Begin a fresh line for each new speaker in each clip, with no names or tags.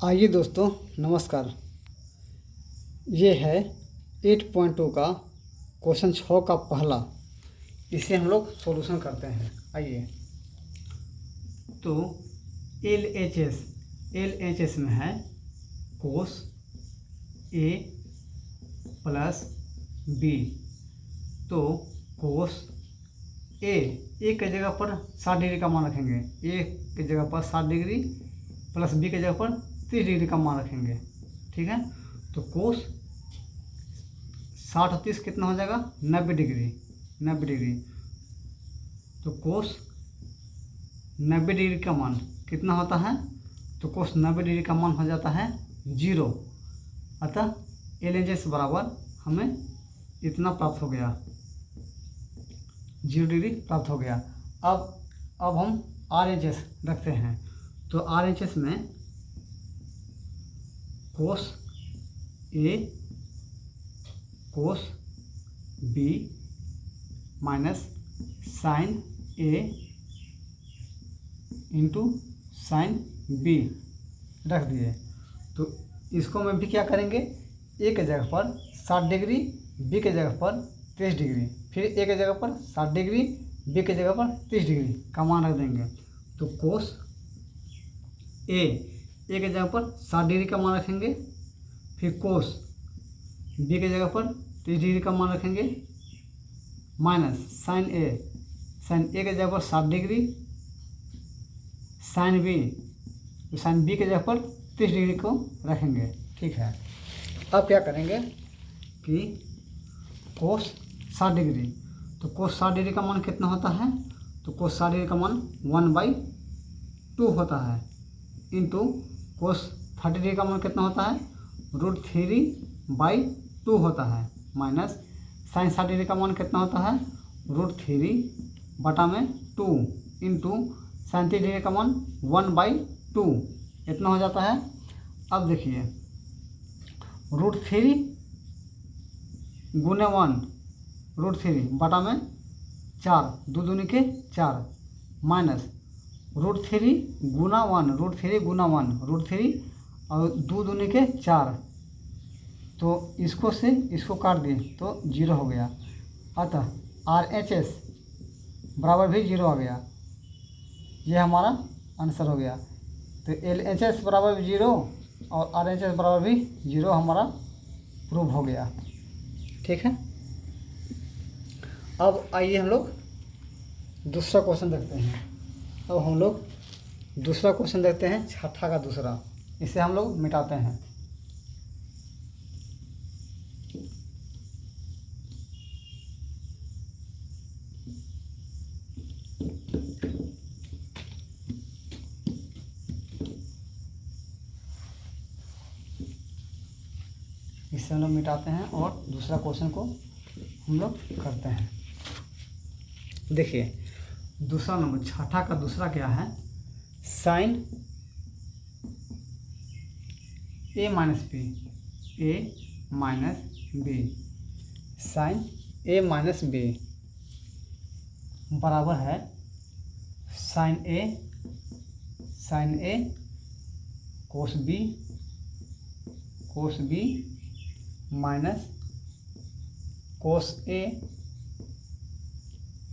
आइए दोस्तों, नमस्कार। ये है 8.2 का क्वेश्चन 6 का पहला। इसे हम लोग सॉल्यूशन करते हैं। आइए, तो एल एच एस में है कोस ए प्लस बी। तो कोस ए की जगह पर 60 डिग्री का मान रखेंगे। ए की जगह पर 60 डिग्री प्लस बी की जगह पर 30 डिग्री का मान रखेंगे। ठीक है, तो कोस 60 और 30 कितना हो जाएगा? 90 डिग्री। तो कोस 90 डिग्री का मान कितना होता है? तो कोस 90 डिग्री का मान हो जाता है 0। अतः LHS बराबर हमें इतना प्राप्त हो गया, 0 डिग्री प्राप्त हो गया। अब हम RHS रखते हैं। तो RHS में कोस ए कोस बी माइनस साइन ए इंटू साइन बी रख दिए। तो इसको में भी क्या करेंगे? ए के जगह पर 60 डिग्री, बी के जगह पर 30 डिग्री, फिर ए के जगह पर 60 डिग्री, बी के जगह पर 30 डिग्री का मान रख देंगे। तो कोस ए के जगह पर 60 डिग्री का मान रखेंगे, फिर कोस बी के जगह पर 30 डिग्री का मान रखेंगे, माइनस साइन ए के जगह पर 60 डिग्री, साइन बी के जगह पर 30 डिग्री को रखेंगे। ठीक है, अब क्या करेंगे कि कोस 60 डिग्री, तो कोस 60 डिग्री का मान कितना होता है? तो कोस 60 डिग्री का मान 1/2 होता है, इंटू कोस 30 डिग्री का मान कितना होता है? √3/2 होता है, माइनस साइन 60 डिग्री का मान कितना होता है? √3/2 इंटू साइन 30 डिग्री का मान 1/2 इतना हो जाता है। अब देखिए, √3 गुने 1, √3/4, 2 दूनी के 4, माइनस √3 गुना 1, √3 और 2 दूनी के 4। तो इसको से इसको काट दिए तो 0 हो गया। अतः RHS बराबर भी 0 आ गया। ये हमारा आंसर हो गया। तो LHS बराबर भी 0 और RHS बराबर भी 0 हमारा प्रूव हो गया। ठीक है, अब आइए हम लोग दूसरा क्वेश्चन देखते हैं। अब हम लोग दूसरा क्वेश्चन देखते हैं, छठा का दूसरा। इसे हम लोग मिटाते हैं। इसे हम लोग मिटाते हैं और दूसरा क्वेश्चन को हम लोग करते हैं। देखिए, दूसरा नंबर, छठा का दूसरा क्या है? साइन ए माइनस बी, साइन ए माइनस बी बराबर है साइन ए कोस बी माइनस कोस ए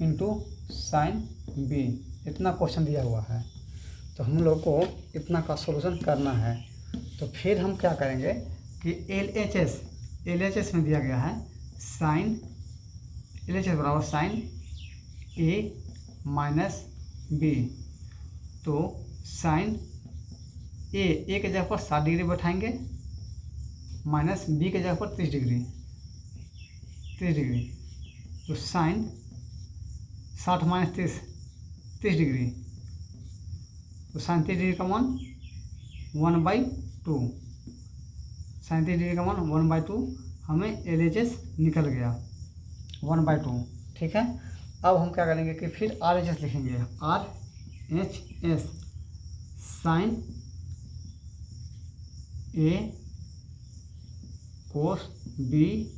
इंटू साइन बी। इतना क्वेश्चन दिया हुआ है, तो हम लोग को इतना का सॉल्यूशन करना है। तो फिर हम क्या करेंगे कि LHS में दिया गया है साइन, LHS बराबर साइन ए माइनस बी। तो साइन ए के जगह पर 60 डिग्री बैठाएंगे, माइनस बी के जगह पर 30 डिग्री। तो साइन 60 माइनस 30 डिग्री। तो साइन 30 डिग्री का मान 1/2, साइन 30 डिग्री का मान 1/2 हमें LHS निकल गया 1/2। ठीक है, अब हम क्या करेंगे कि फिर RHS लिखेंगे। RHS साइन ए कोस बी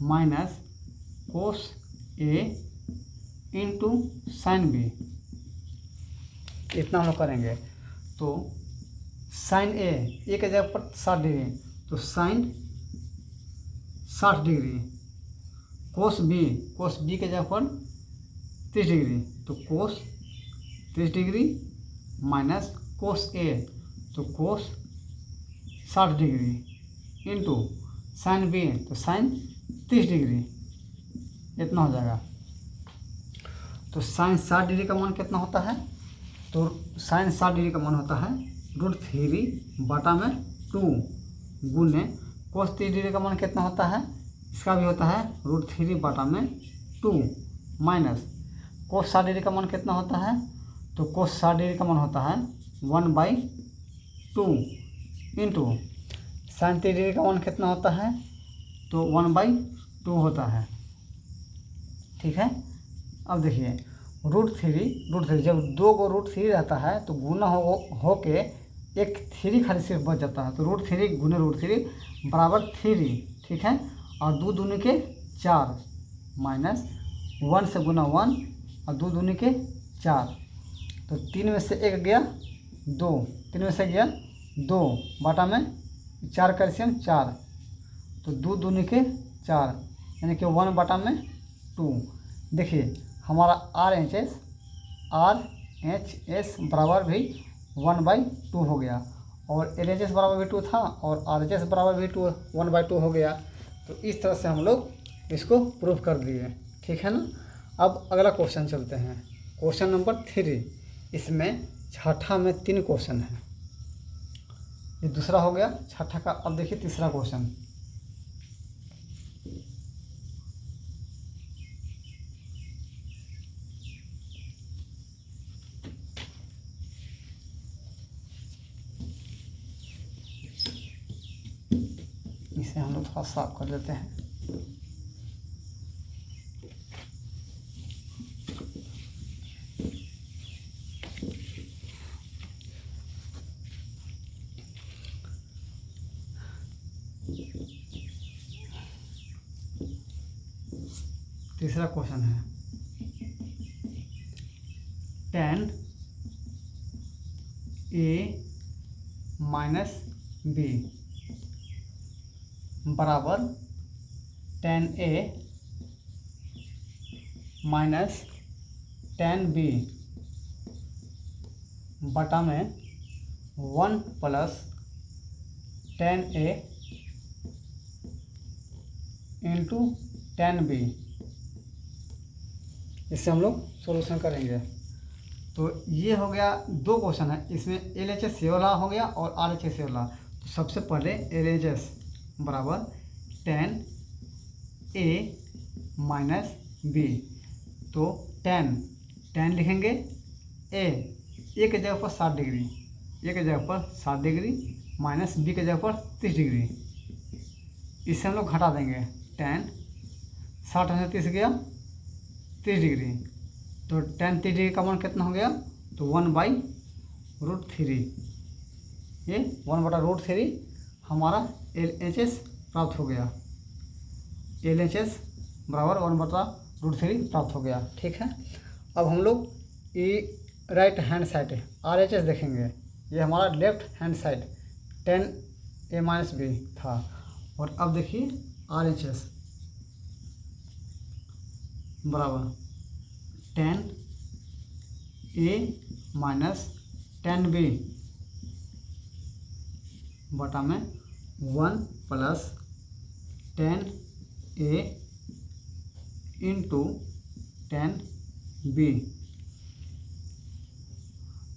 माइनस कोस ए इंटू साइन बी, इतना हम लोग करेंगे। तो साइन ए के जगह पर 60 डिग्री, तो साइन 60 डिग्री। कोस बी के जगह पर 30 डिग्री, तो कोस 30 डिग्री माइनस कोस ए, तो कोस 60 डिग्री इंटू साइन बी, तो साइन 30 डिग्री, इतना हो जाएगा। तो साइन 60 डिग्री का मान कितना होता है? तो साइन 60 डिग्री का मान होता है √3 बटा में 2 गुने कोस 30 डिग्री का मान कितना होता है? इसका भी होता है √3 बटा में 2 माइनस कोस 60 डिग्री का मान कितना होता है? तो कोस 60 डिग्री का मान होता है 1/2 इंटू साइन 30 डिग्री का मान कितना होता है? तो 1/2 होता है। ठीक है। अब देखिए √3 जब 2 को √3 रहता है तो गुना हो के एक 3 खाली सिर्फ बच जाता है, तो √3 गुने √3 बराबर 3। ठीक है। और 2 दूनी के 4 माइनस 1 से गुना 1 और 2 दूनी के 4, तो 3 में से 1 गया 2, 3 में से गया 2 बटा में 4 कैल्शियम 4, तो 2 दूनी के 4 यानी कि 1 बटा में 2। देखिए हमारा RHS बराबर भी 1/2 हो गया, और LHS बराबर भी 2 था, और RHS बराबर भी 1/2 हो गया। तो इस तरह से हम लोग इसको प्रूफ कर दिए। ठीक है ना। अब अगला क्वेश्चन चलते हैं, क्वेश्चन नंबर 3। इसमें छठा में 3 क्वेश्चन है, ये दूसरा हो गया छठा का। अब देखिए तीसरा क्वेश्चन। इसे हम लोग थोड़ा साफ कर देते हैं। तीसरा क्वेश्चन है tan A माइनस B बराबर tan A minus tan B बटा में 1 plus tan A into tan B। इससे हम लोग सॉल्यूशन करेंगे। तो ये हो गया 2 क्वेश्चन है, इसमें LHS ये वाला हो गया और RHS ये वाला। तो सबसे पहले LHS बराबर tan A माइनस B, तो tan लिखेंगे A के जगह पर 60 डिग्री, A के जगह पर 60 डिग्री माइनस B के जगह पर 30 डिग्री। इससे हम लोग घटा देंगे, tan 60 में से 30 गया 30 डिग्री, तो tan 30 डिग्री का मान कितना हो गया? तो 1/√3, ये 1/√3 हमारा LHS प्राप्त हो गया। LHS बराबर 1/√3 प्राप्त हो गया। ठीक है। अब हम लोग ये राइट हैंड साइड RHS देखेंगे। ये हमारा left hand side tan A minus B था, और अब देखिए RHS बराबर tan A minus tan B बटा में 1 plus tan A into tan B।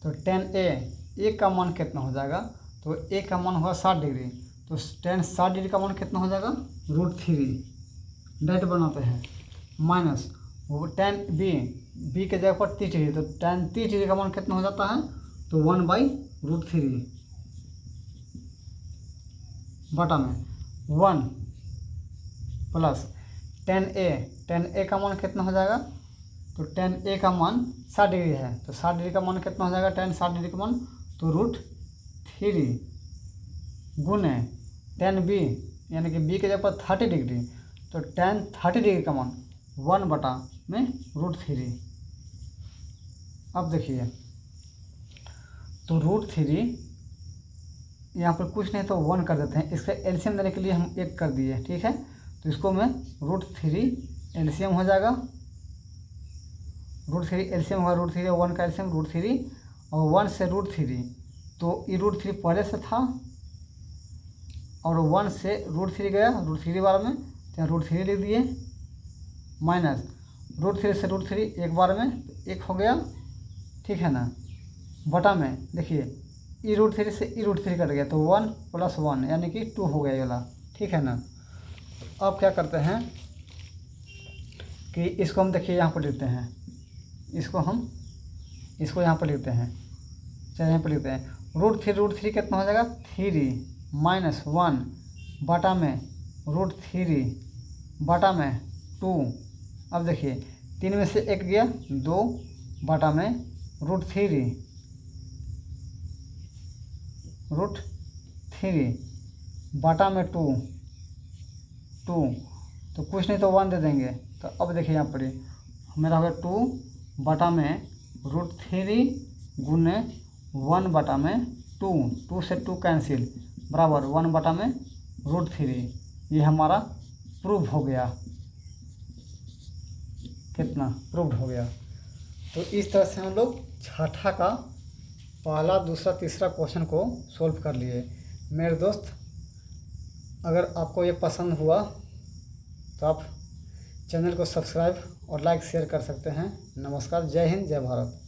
तो tan A का मान कितना हो जाएगा? तो A का मान होगा 60 डिग्री, तो tan 60 डिग्री का मान कितना हो जाएगा? √3 डायरेक्ट बनाते हैं, माइनस वो tan B के जगह पर 30 डिग्री, तो tan 30 डिग्री का मान कितना हो जाता है? तो 1/√3 बटा में 1 प्लस tan A का मान कितना हो जाएगा? तो tan A का मान 60 डिग्री है, तो 60 डिग्री का मान कितना हो जाएगा? tan 60 डिग्री का मान तो √3 गुने tan B यानी कि B के जगह पर 30 डिग्री, तो tan 30 डिग्री का मान 1 बटा में √3। अब देखिए तो √3 यहाँ पर कुछ नहीं तो 1 कर देते हैं। इसका एलसीएम देने के लिए हम 1 कर दिए, ठीक है। तो इसको मैं √3 एलसीएम हो जाएगा, √3 एलसीएम होगा, √3 और 1 का एलसीएम √3 और 1 से √3, तो ये √3 पहले से था और 1 से √3 गया √3 बार में, तो यहाँ √3 लिख दिए, माइनस √3 से √3 एक बार में, तो 1 हो गया, ठीक है ना। बटा में देखिए e√3 से e√3 कट गया, तो 1 + 1 यानी कि 2 हो गया ये वाला, ठीक है ना। अब क्या करते हैं कि इसको हम देखिए यहाँ पर लिखते हैं, इसको यहाँ पर लिखते हैं, चलिए यहाँ पर लिखते हैं √3 कितना हो जाएगा 3 माइनस 1 बटा में √3 बटा में 2। अब देखिए 3 में से 1 गया 2 बटा में √3 बटा में 2 तो कुछ नहीं तो 1 दे देंगे। तो अब देखिए यहाँ पर मेरा हो गया 2 बटा में √3 गुने 1 बटा में 2 से 2 कैंसिल बराबर 1 बटा में √3। ये हमारा प्रूव हो गया, कितना प्रूव्ड हो गया। तो इस तरह से हम लोग छठा का पहला, दूसरा, तीसरा क्वेश्चन को सोल्व कर लिए। मेरे दोस्त, अगर आपको ये पसंद हुआ तो आप चैनल को सब्सक्राइब और लाइक शेयर कर सकते हैं। नमस्कार, जय हिंद, जय भारत।